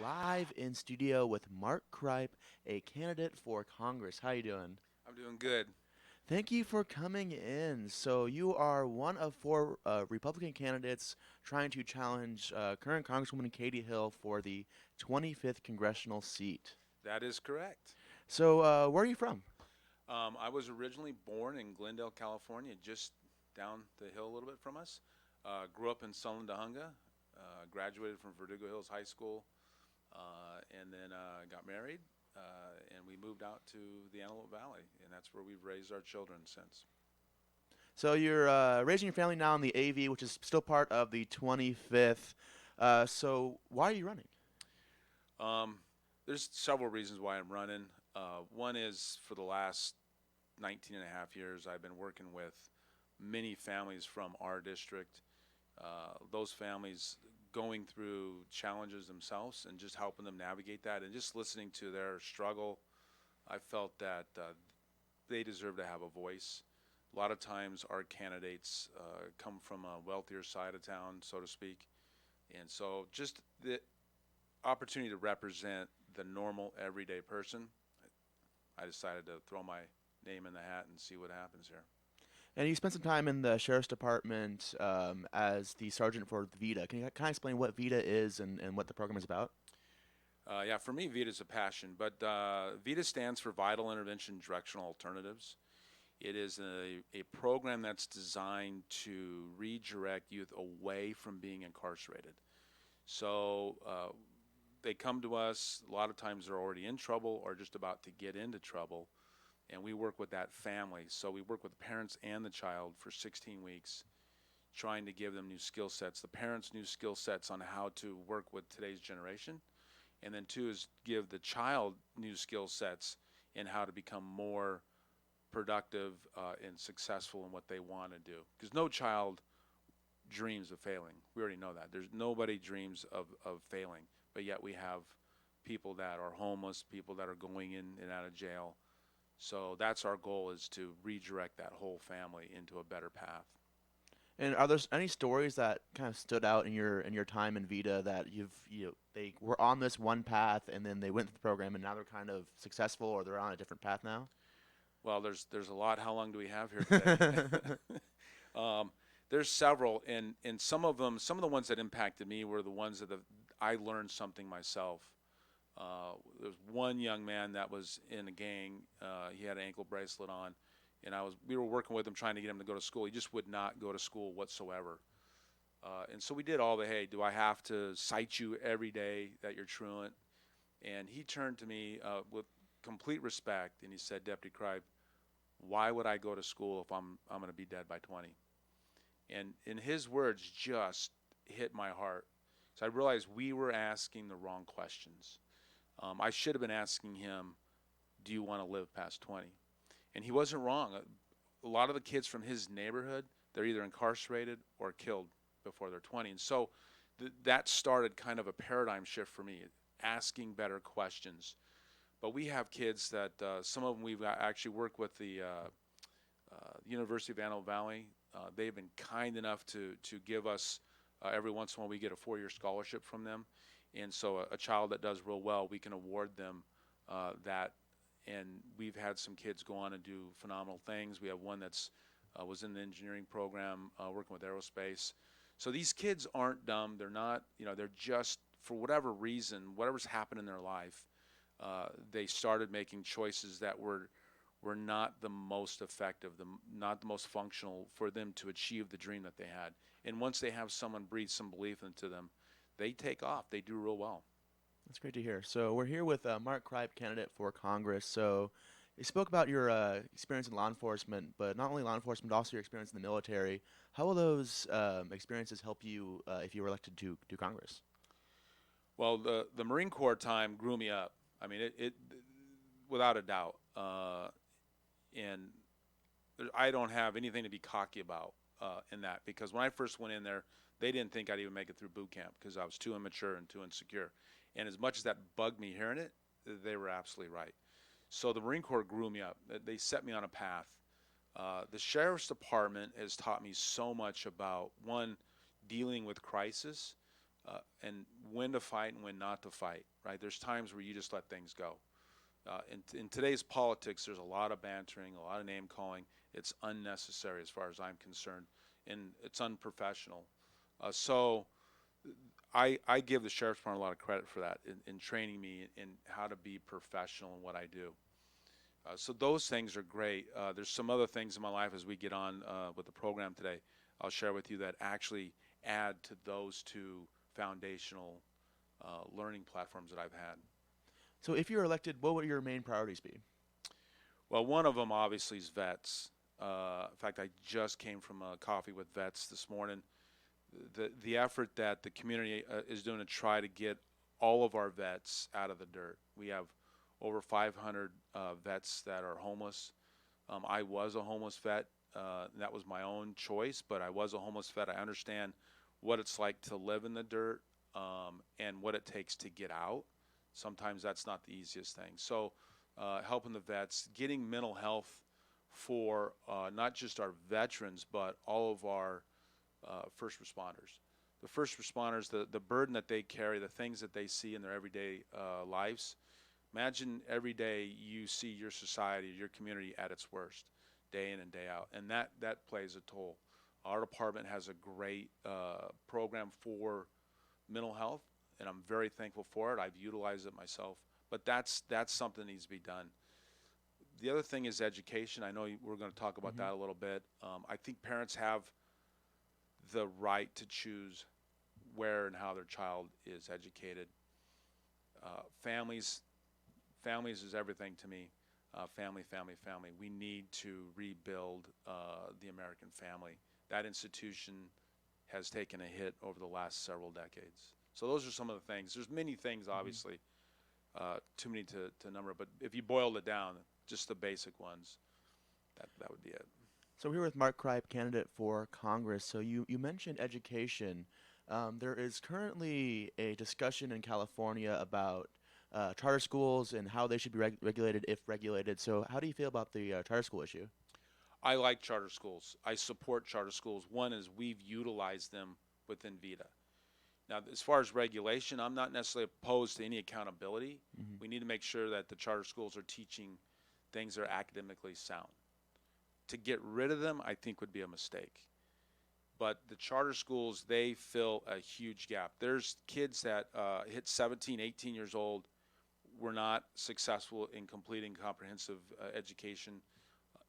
live in studio with Mark Cripe, a candidate for Congress. How you doing? I'm doing good. Thank you for coming in. So you are one of four Republican candidates trying to challenge current Congresswoman Katie Hill for the 25th congressional seat. That is correct. So where are you from? I was originally born in Glendale, California, just down the hill a little bit from us. Grew up in Salindahunga, graduated from Verdugo Hills High School, and then got married, and we moved out to the Antelope Valley, and that's where we've raised our children since. So you're raising your family now in the AV, which is still part of the 25th. So why are you running? Um, there's several reasons why I'm running. One is for the last 19 and a half years, I've been working with many families from our district. Those families going through challenges themselves and just helping them navigate that and just listening to their struggle. I felt that they deserve to have a voice. A lot of times our candidates come from a wealthier side of town, so to speak. And so just the opportunity to represent the normal everyday person, I decided to throw my name in the hat and see what happens here. And you spent some time in the sheriff's department as the sergeant for VIDA. Can you kind of explain what VIDA is and what the program is about? Yeah, for me, VITA is a passion, but VITA stands for Vital Intervention Directional Alternatives. It is a program that's designed to redirect youth away from being incarcerated. So they come to us, a lot of times they're already in trouble or just about to get into trouble, and we work with that family. So we work with the parents and the child for 16 weeks, trying to give them new skill sets. The parents new skill sets on how to work with today's generation, and then two is give the child new skill sets in how to become more productive and successful in what they want to do. Because no child dreams of failing. We already know that. There's nobody dreams of failing, but yet we have people that are homeless, people that are going in and out of jail. So that's our goal, is to redirect that whole family into a better path. And are there any stories that kind of stood out in your time in Vita that they were on this one path and then they went through the program and now they're kind of successful or they're on a different path now? Well, there's a lot. How long do we have here today? um, there's several, and some of the ones that impacted me were the ones that I learned something myself. There was one young man that was in a gang. He had an ankle bracelet on, and we were working with him trying to get him to go to school. He just would not go to school whatsoever. And so we did all the, hey, do I have to cite you every day that you're truant? And he turned to me with complete respect, and he said, Deputy Cripe, why would I go to school if I'm going to be dead by 20? And in his words just hit my heart. So I realized we were asking the wrong questions. I should have been asking him, do you want to live past 20? And he wasn't wrong. A lot of the kids from his neighborhood, they're either incarcerated or killed before they're 20. And so that started kind of a paradigm shift for me, asking better questions. But we have kids that some of them we've actually worked with the University of Antelope Valley. They've been kind enough to give us, every once in a while we get a 4-year scholarship from them. And so a child that does real well, we can award them that. And we've had some kids go on and do phenomenal things. We have one that's was in the engineering program working with aerospace. So these kids aren't dumb. They're not, they're just, for whatever reason, whatever's happened in their life, they started making choices that were not the most effective, not the most functional for them to achieve the dream that they had. And once they have someone breathe some belief into them, they take off. They do real well. That's great to hear. So we're here with Mark Cripe, candidate for Congress. So you spoke about your experience in law enforcement, but not only law enforcement, but also your experience in the military. How will those experiences help you if you were elected to Congress? Well, the Marine Corps time grew me up. I mean, it without a doubt. And I don't have anything to be cocky about in that, because when I first went in there, they didn't think I'd even make it through boot camp because I was too immature and too insecure. And as much as that bugged me hearing it, they were absolutely right. So the Marine Corps grew me up. They set me on a path. The Sheriff's Department has taught me so much about, one, dealing with crisis, and when to fight and when not to fight, right? There's times where you just let things go. In today's politics, there's a lot of bantering, a lot of name calling. It's unnecessary as far as I'm concerned, and it's unprofessional. So I give the sheriff's department a lot of credit for that in training me in how to be professional in what I do. So those things are great. There's some other things in my life as we get on with the program today I'll share with you that actually add to those two foundational learning platforms that I've had. So if you're elected, what would your main priorities be? Well, one of them obviously is vets. In fact, I just came from a coffee with vets this morning. The effort that the community is doing to try to get all of our vets out of the dirt. We have over 500 vets that are homeless. I was a homeless vet. That was my own choice, but I was a homeless vet. I understand what it's like to live in the dirt and what it takes to get out. Sometimes that's not the easiest thing. So helping the vets, getting mental health for not just our veterans, but all of our first responders. The first responders, the burden that they carry, the things that they see in their everyday lives. Imagine every day you see your society, your community at its worst, day in and day out, and that plays a toll. Our department has a great program for mental health, and I'm very thankful for it. I've utilized it myself, but that's something that needs to be done. The other thing is education. I know we're going to talk about that a little bit. I think parents have the right to choose where and how their child is educated. Families is everything to me. Family. We need to rebuild the American family. That institution has taken a hit over the last several decades. So those are some of the things. There's many things, obviously, too many to number, but if you boiled it down, just the basic ones, that would be it. So we're here with Mark Cripe, candidate for Congress. So you mentioned education. There is currently a discussion in California about charter schools and how they should be regulated if regulated. So how do you feel about the charter school issue? I like charter schools. I support charter schools. One is we've utilized them within VIDA. Now, as far as regulation, I'm not necessarily opposed to any accountability. We need to make sure that the charter schools are teaching things that are academically sound. To get rid of them, I think, would be a mistake. But the charter schools, they fill a huge gap. There's kids that hit 17, 18 years old, were not successful in completing comprehensive education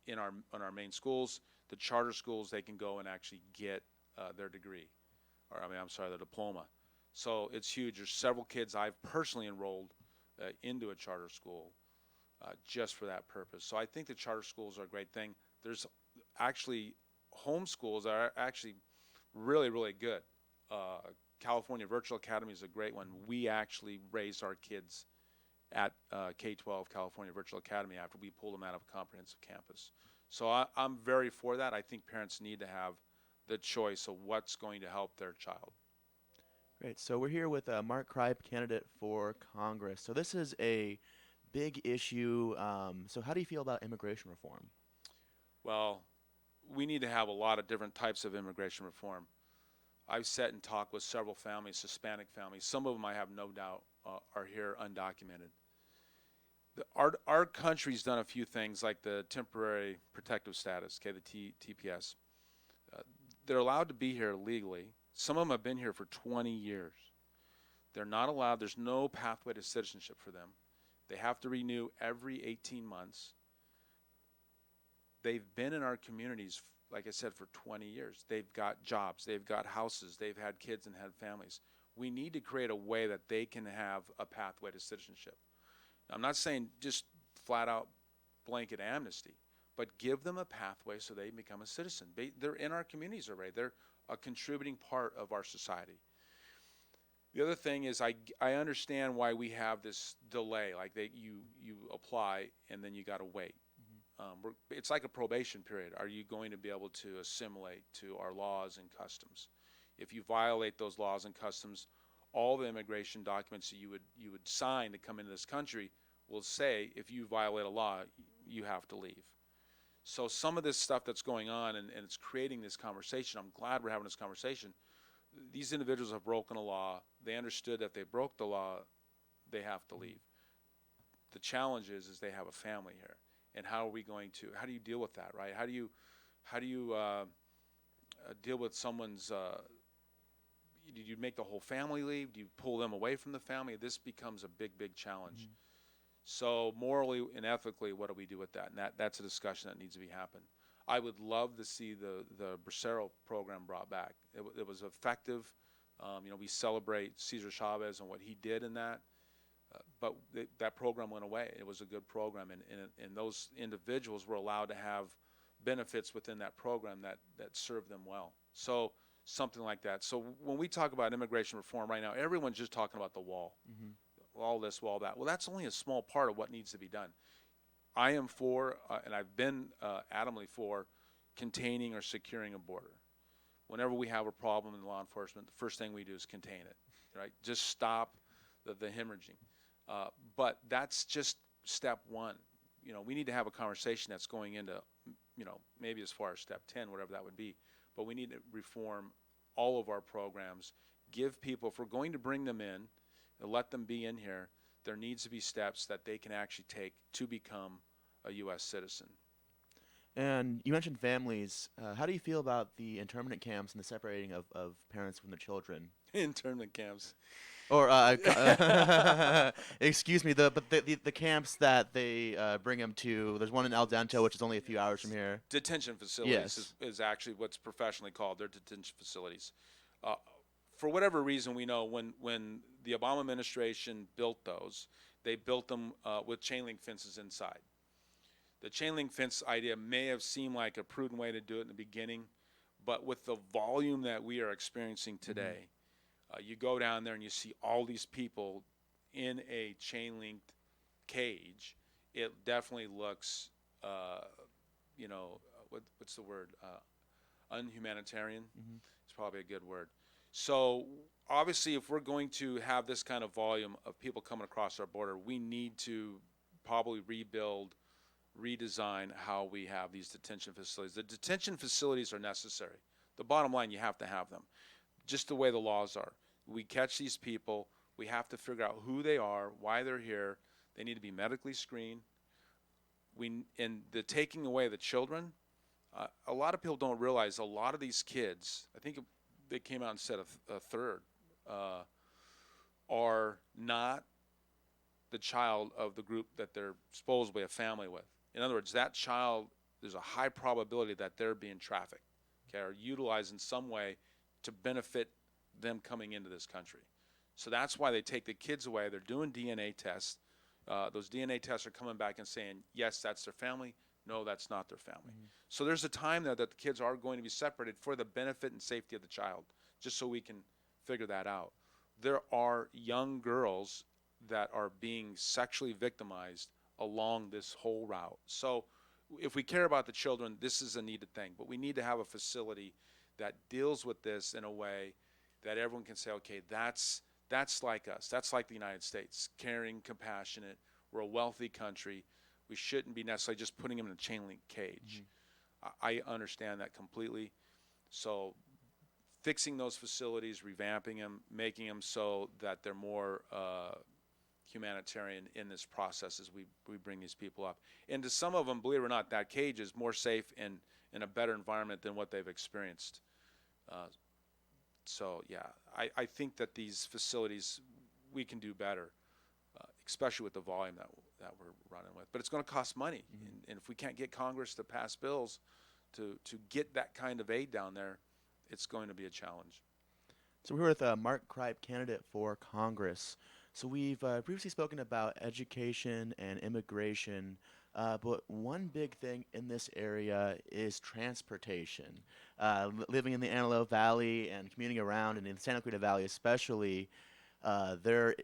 in our main schools. The charter schools, they can go and actually get their degree, or their diploma. So it's huge. There's several kids I've personally enrolled into a charter school just for that purpose. So I think the charter schools are a great thing. There's actually home schools that are actually really, really good. California Virtual Academy is a great one. We actually raised our kids at K-12 California Virtual Academy after we pulled them out of a comprehensive campus. So I'm very for that. I think parents need to have the choice of what's going to help their child. Great. So we're here with Mark Cripe, candidate for Congress. So this is a big issue. So how do you feel about immigration reform? Well, we need to have a lot of different types of immigration reform. I've sat and talked with several families, Hispanic families. Some of them, I have no doubt, are here undocumented. Our country's done a few things like the temporary protective status, okay, the TPS. They're allowed to be here legally. Some of them have been here for 20 years. They're not allowed. There's no pathway to citizenship for them. They have to renew every 18 months. They've been in our communities, like I said, for 20 years. They've got jobs. They've got houses. They've had kids and had families. We need to create a way that they can have a pathway to citizenship. I'm not saying just flat out blanket amnesty, but give them a pathway so they become a citizen. They're in our communities already. They're a contributing part of our society. The other thing is I understand why we have this delay, like you apply and then you got to wait. It's like a probation period. Are you going to be able to assimilate to our laws and customs? If you violate those laws and customs, all the immigration documents that you would sign to come into this country will say if you violate a law, you have to leave. So some of this stuff that's going on and it's creating this conversation, I'm glad we're having this conversation, these individuals have broken a law. They understood that if they broke the law, they have to leave. The challenge is they have a family here, and how do you deal with that, right? How do you deal with someone's? Do you make the whole family leave? Do you pull them away from the family? This becomes a big challenge. Mm-hmm. So morally and ethically, what do we do with that? And that's a discussion that needs to be happen. I would love to see the Bracero program brought back. It was effective. We celebrate Cesar Chavez and what he did in that. But that program went away. It was a good program, and those individuals were allowed to have benefits within that program that served them well. So something like that. So when we talk about immigration reform right now, everyone's just talking about the wall. Mm-hmm. All this, all that. Well, that's only a small part of what needs to be done. I am for, and I've been adamantly for, containing or securing a border. Whenever we have a problem in law enforcement, the first thing we do is contain it, right? Just stop the hemorrhaging. But that's just step one. We need to have a conversation that's going into, maybe as far as step 10, whatever that would be. But we need to reform all of our programs, give people, if we're going to bring them in, let them be in here, there needs to be steps that they can actually take to become a U.S. citizen. And you mentioned families. How do you feel about the internment camps and the separating of parents from the children? Internment camps. Or excuse me, the camps that they bring them to. There's one in El Dento, which is only a few hours from here. Detention facilities Yes. is actually what's professionally called. They're detention facilities. For whatever reason, we know when the Obama administration built those, they built them with chain link fences inside. The chain link fence idea may have seemed like a prudent way to do it in the beginning, but with the volume that we are experiencing today, you go down there and you see all these people in a chain linked cage. It definitely looks, what's the word? Unhumanitarian. Mm-hmm. It's probably a good word. So obviously, if we're going to have this kind of volume of people coming across our border, we need to probably rebuild, redesign how we have these detention facilities. The detention facilities are necessary. The bottom line, you have to have them, just the way the laws are. We catch these people. We have to figure out who they are, why they're here. They need to be medically screened. And the taking away the children, a lot of people don't realize a lot of these kids, I think they came out and said a third, are not the child of the group that they're supposedly a family with. In other words, that child, there's a high probability that they're being trafficked, okay, or utilized in some way to benefit them coming into this country. So that's why they take the kids away. They're doing DNA tests. Those DNA tests are coming back and saying, yes, that's their family. No, that's not their family. Mm-hmm. So there's a time there that the kids are going to be separated for the benefit and safety of the child, just so we can figure that out. There are young girls that are being sexually victimized along this whole route. So if we care about the children, this is a needed thing. But we need to have a facility that deals with this in a way that everyone can say, okay, that's like us. That's like the United States, caring, compassionate. We're a wealthy country. We shouldn't be necessarily just putting them in a chain link cage. Mm-hmm. I understand that completely. So fixing those facilities, revamping them, making them so that they're more humanitarian in this process as we bring these people up. And to some of them, believe it or not, that cage is more safe and in a better environment than what they've experienced. So, yeah, I think that these facilities, we can do better, especially with the volume that we're running with. But it's going to cost money. Mm-hmm. And if we can't get Congress to pass bills to get that kind of aid down there, it's going to be a challenge. So we're with Mark Cripe, candidate for Congress. So we've previously spoken about education and immigration, but one big thing in this area is transportation. Living in the Antelope Valley and commuting around, and in the Santa Clarita Valley especially,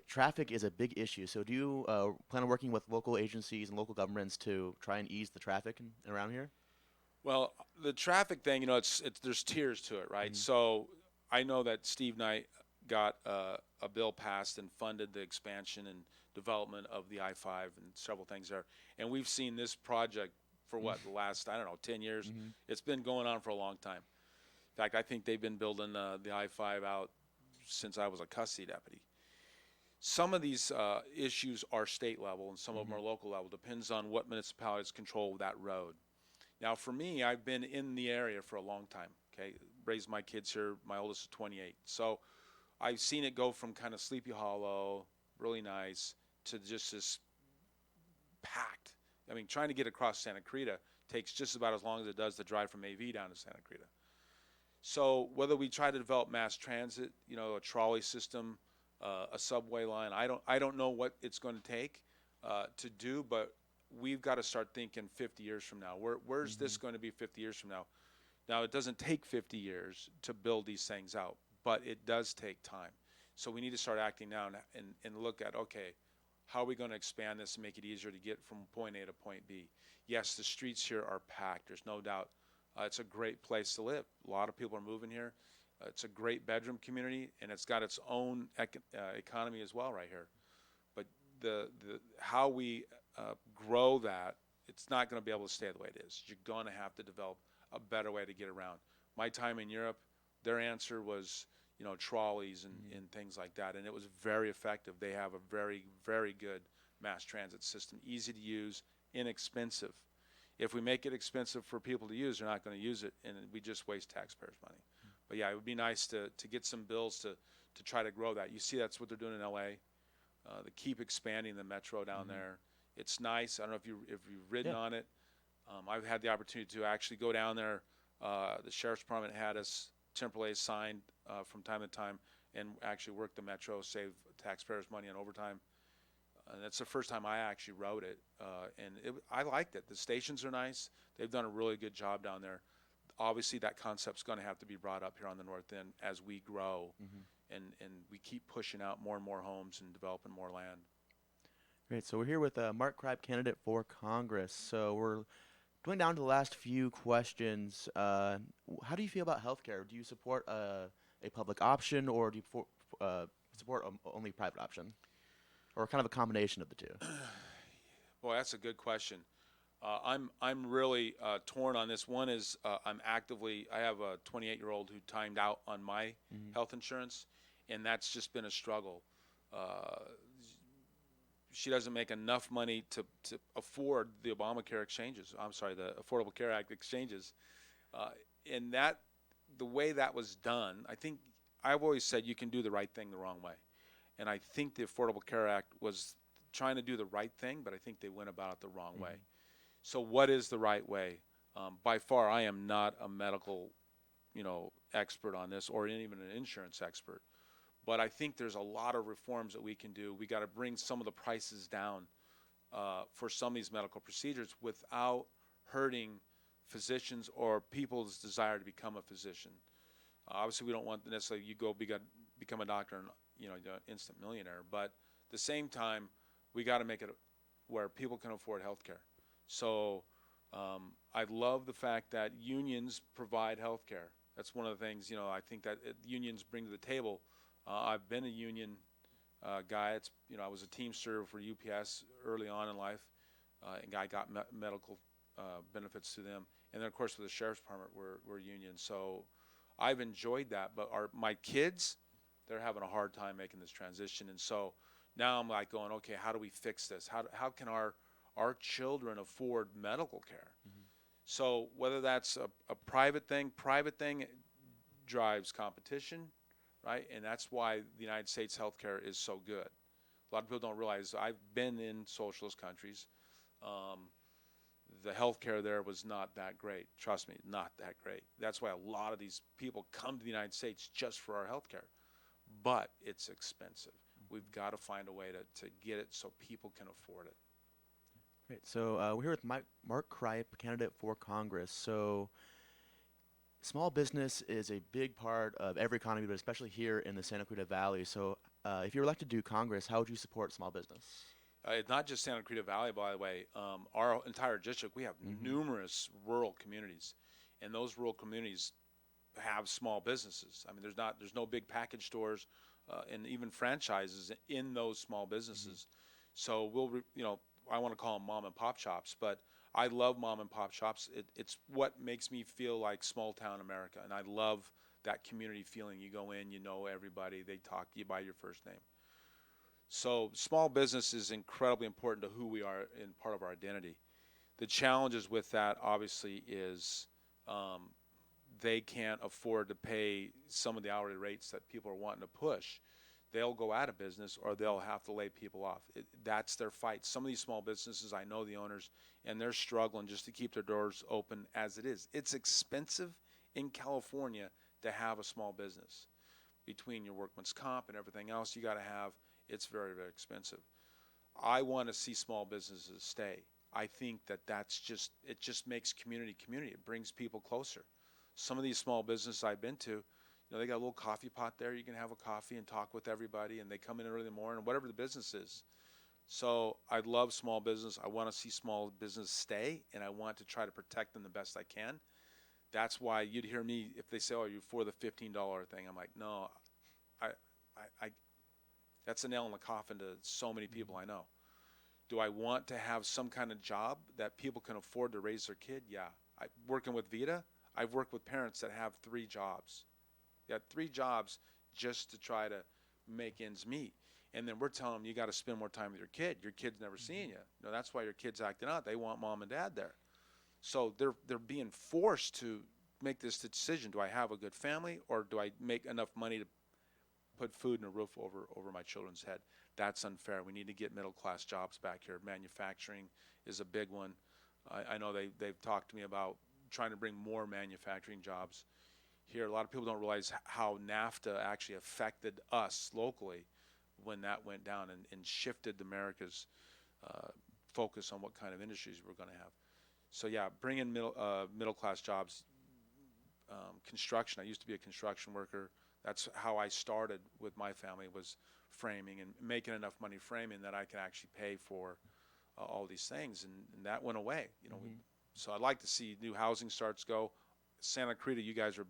traffic is a big issue. So do you plan on working with local agencies and local governments to try and ease the traffic around here? Well, the traffic thing, it's there's tiers to it, right? Mm-hmm. So I know that Steve and I got a bill passed and funded the expansion and development of the I-5 and several things there. And we've seen this project for the last, 10 years. Mm-hmm. It's been going on for a long time. In fact, I think they've been building the I-5 out since I was a custody deputy. Some of these issues are state level and some of them are local level. Depends on what municipalities control that road. Now, for me, I've been in the area for a long time. Okay, raised my kids here. My oldest is 28, so I've seen it go from kind of Sleepy Hollow, really nice, to just this packed. I mean, trying to get across Santa Crita takes just about as long as it does to drive from AV down to Santa Crita. So whether we try to develop mass transit, a trolley system, a subway line, I don't know what it's going to take to do, but we've got to start thinking 50 years from now. Where's this going to be 50 years from now? Now, it doesn't take 50 years to build these things out, but it does take time. So we need to start acting now and look at, okay, how are we going to expand this and make it easier to get from point A to point B? Yes, the streets here are packed. There's no doubt. It's a great place to live. A lot of people are moving here. It's a great bedroom community, and it's got its own economy as well right here. But the how we grow that, it's not going to be able to stay the way it is. You're going to have to develop a better way to get around. My time in Europe, their answer was, trolleys and things like that, and it was very effective. They have a very, very good mass transit system, easy to use, inexpensive. If we make it expensive for people to use, they're not going to use it, and we just waste taxpayers' money. But yeah, it would be nice to get some bills to try to grow that. You see that's what they're doing in LA. They keep expanding the metro down there. It's nice. I don't know if you've ridden on it. I've had the opportunity to actually go down there. The sheriff's department had us temporarily assigned from time to time and actually work the metro, save taxpayers money on overtime. And that's the first time I actually rode it, and I liked it. The stations are nice. They've done a really good job down there. Obviously, that concept's going to have to be brought up here on the north end as we grow, and we keep pushing out more and more homes and developing more land. Great. So we're here with Mark Cripe, candidate for Congress. So we're going down to the last few questions. How do you feel about healthcare? Do you support a public option, or do you support only private option, or kind of a combination of the two? Boy, that's a good question. I'm really torn on this. One is I have a 28-year-old who timed out on my health insurance, and that's just been a struggle. She doesn't make enough money to afford the Obamacare exchanges. I'm sorry, the Affordable Care Act exchanges. And that, the way that was done, I think I've always said you can do the right thing the wrong way. And I think the Affordable Care Act was trying to do the right thing, but I think they went about it the wrong way. So what is the right way? By far, I am not a medical, expert on this, or even an insurance expert. But I think there's a lot of reforms that we can do. We got to bring some of the prices down for some of these medical procedures without hurting physicians or people's desire to become a physician. Obviously, we don't want necessarily you go become a doctor and you're an instant millionaire. But at the same time, we got to make it where people can afford health care. So I love the fact that unions provide health care. That's one of the things, I think that unions bring to the table. I've been a union guy. I was a Teamster for UPS early on in life, and I got medical benefits through them. And then, of course, with the Sheriff's Department, we're union. So I've enjoyed that. But my kids, they're having a hard time making this transition. And so now I'm like going, okay, how do we fix this? How can our children afford medical care? So whether that's a private thing drives competition, right? And that's why the United States healthcare is so good. A lot of people don't realize I've been in socialist countries. The healthcare there was not that great. Trust me, not that great. That's why a lot of these people come to the United States just for our healthcare. But it's expensive. We've got to find a way to get it so people can afford it. Great. So we're here with Mark Cripe, candidate for Congress. So small business is a big part of every economy, but especially here in the Santa Cruz Valley. So if you're elected to Congress, how would you support small business? It's not just Santa Cruz Valley, by the way. Our entire district, we have numerous rural communities, and those rural communities have small businesses. I mean, there's no big package stores and even franchises in those small businesses. So I want to call them mom and pop shops, but I love mom and pop shops. It's what makes me feel like small town America, and I love that community feeling. You go in, you know everybody, they talk to you by your first name. So small business is incredibly important to who we are and part of our identity. The challenges with that obviously is um, they can't afford to pay some of the hourly rates that people are wanting to push. They'll go out of business or they'll have to lay people off. That's their fight. Some of these small businesses, I know the owners, and they're struggling just to keep their doors open as it is. It's expensive in California to have a small business. Between your workman's comp and everything else you got to have, it's very, very expensive. I want to see small businesses stay. I think that it just makes community community. It brings people closer. Some of these small businesses I've been to, they got a little coffee pot there. You can have a coffee and talk with everybody, and they come in early in the morning, whatever the business is. So I love small business. I want to see small business stay, and I want to try to protect them the best I can. That's why you'd hear me if they say, "Oh, you're for the $15 thing." I'm like, no, I, I that's a nail in the coffin to so many people I know. Do I want to have some kind of job that people can afford to raise their kid? Yeah. Working with Vita, I've worked with parents that have 3 jobs. They got 3 jobs just to try to make ends meet. And then we're telling them you got to spend more time with your kid. Your kid's never seen you. That's why your kid's acting out. They want mom and dad there. So they're being forced to make this decision. Do I have a good family or do I make enough money to put food and a roof over my children's head? That's unfair. We need to get middle class jobs back here. Manufacturing is a big one. I know they've talked to me about trying to bring more manufacturing jobs here. A lot of people don't realize how NAFTA actually affected us locally when that went down and shifted America's focus on what kind of industries we're going to have. So yeah, bring in middle class jobs. Construction. I used to be a construction worker. That's how I started with my family, was framing and making enough money framing that I could actually pay for all these things, and that went away. So I'd like to see new housing starts go. Santa Clarita, you guys are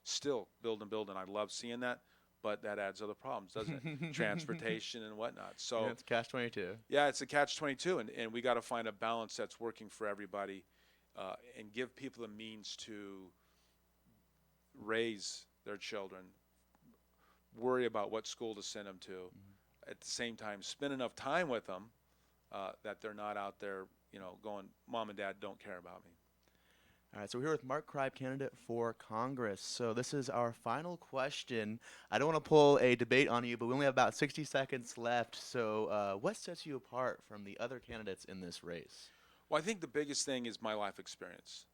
still building. I love seeing that, but that adds other problems, doesn't it? Transportation and whatnot. So Yeah, it's catch-22. yeah, it's a catch-22, and we got to find a balance that's working for everybody, and give people the means to raise their children, worry about what school to send them to, at the same time spend enough time with them that they're not out there, going, "Mom and Dad don't care about me." All right, so we're here with Mark Cripe, candidate for Congress. So this is our final question. I don't want to pull a debate on you, but we only have about 60 seconds left. So what sets you apart from the other candidates in this race? Well, I think the biggest thing is my life experience.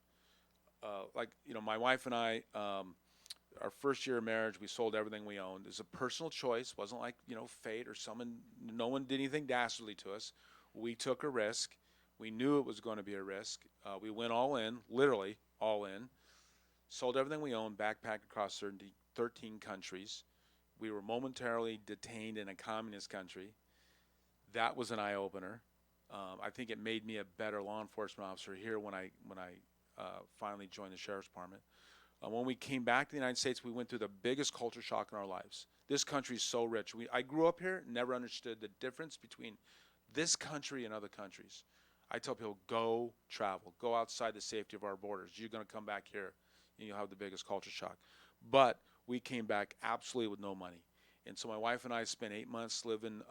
My wife and I, our first year of marriage, we sold everything we owned. It was a personal choice. It wasn't like, fate or someone, no one did anything dastardly to us. We took a risk. We knew it was going to be a risk. We went all in, literally all in, sold everything we owned, backpacked across 13 countries. We were momentarily detained in a communist country. That was an eye-opener. I think it made me a better law enforcement officer here when I finally joined the Sheriff's Department. When we came back to the United States, we went through the biggest culture shock in our lives. This country is so rich. I grew up here, never understood the difference between this country and other countries. I tell people, go travel, go outside the safety of our borders. You're going to come back here and you'll have the biggest culture shock. But we came back absolutely with no money. And so my wife and I spent 8 months living,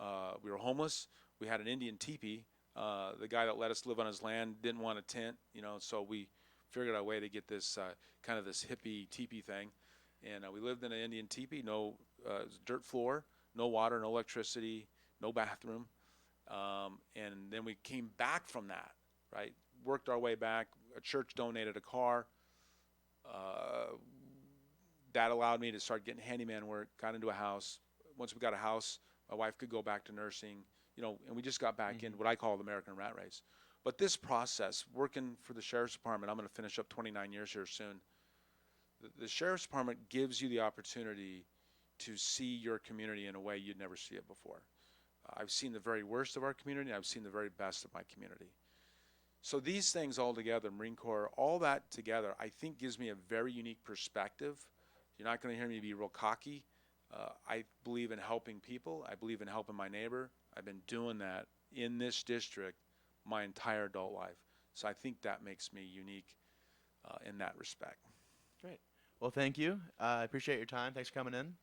we were homeless. We had an Indian teepee. The guy that let us live on his land didn't want a tent, so we figured out a way to get this kind of this hippie teepee thing. And we lived in an Indian teepee, no dirt floor, no water, no electricity, no bathroom. And then we came back from that, right? Worked our way back. A church donated a car. That allowed me to start getting handyman work, got into a house. Once we got a house, my wife could go back to nursing, and we just got back into what I call the American rat race. But this process, working for the Sheriff's Department, I'm going to finish up 29 years here soon. The Sheriff's Department gives you the opportunity to see your community in a way you'd never see it before. I've seen the very worst of our community. I've seen the very best of my community. So these things all together, Marine Corps, all that together, I think gives me a very unique perspective. You're not going to hear me be real cocky. I believe in helping people. I believe in helping my neighbor. I've been doing that in this district my entire adult life. So I think that makes me unique in that respect. Great. Well, thank you. I appreciate your time. Thanks for coming in.